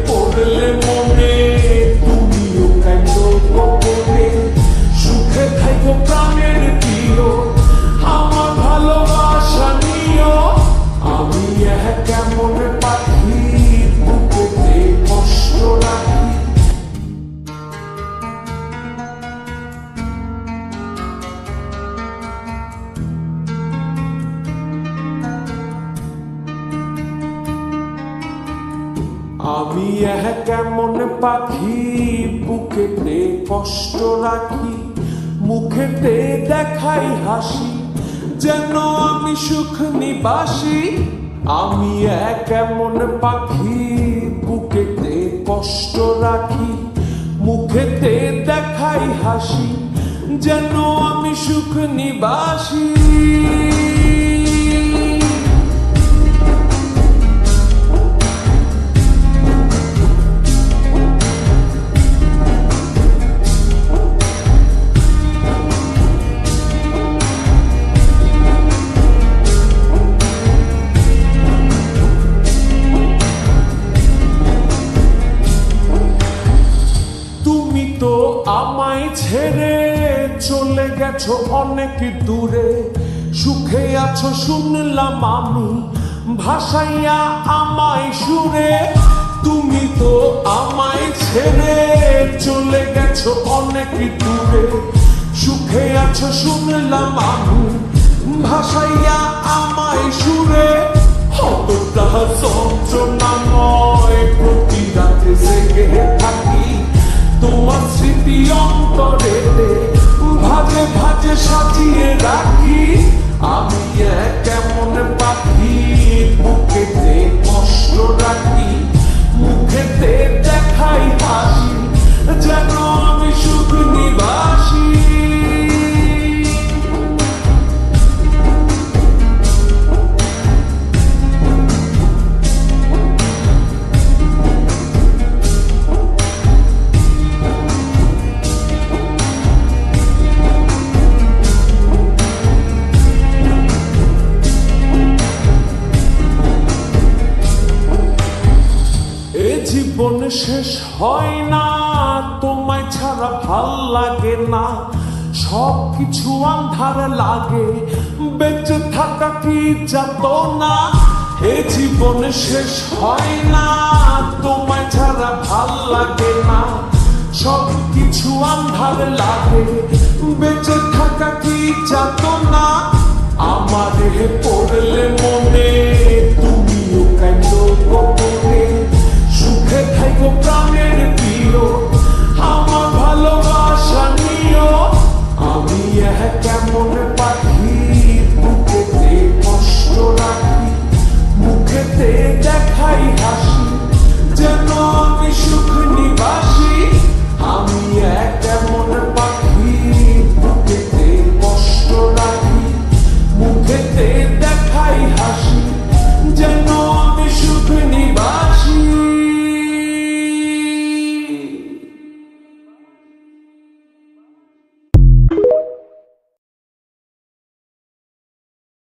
পড়লে মনে তুমিও কাঁদো গোপনে, সুখে থাইকো প্রাণের প্রিয়, আমার ভালোবাসা নিও। আমি কেমন পাখি বুকেতে কষ্ট রাখি। আমি কেমন পাখি বুকেতে কষ্ট রাখি, মুখেতে দেখাই হাসি, যেন আমি সুখ নিবাসী। আমি কেমন পাখি বুকেতে কষ্ট রাখি, মুখেতে দেখাই হাসি, যেন আমি সুখ নিবাসী। আমায় ছেড়ে চলে গেছো অনেক দূরে, সুখে আছো শুনলাম আমি, ভাসাইয়া আমায় সুরে। তুমি তো আমায় ছেড়ে চলে গেছো অনেক দূরে, সুখে আছো শুনলাম আমি, ভাসাইয়া আমায় সুরে। কতটা যন্ত্রণাময় প্রতি রাতে জেগে থাকি, তোমার স্মৃতি অন্তরে ভাজে ভাজে সাজিয়ে রাখি। আমি কেমন পাখি বুকেতে কষ্ট রাখি, মুখেতে দেখাই হাসি, যেন আমি সুখ নিবাসী। জীবন শেষ হয় না, তোমায় ছাড়া ভাল লাগে না, সব কিছু আন্ধার লাগে, বেঁচে থাকা কি যাতনা। এ জীবন শেষ হয় না, তোমায় ছাড়া ভাল লাগে না, সব কিছু আন্ধার লাগে, বেঁচে থাকা কি যাতনা। আমার পড়লে মনে তুমিও কাঁদো গোপনে,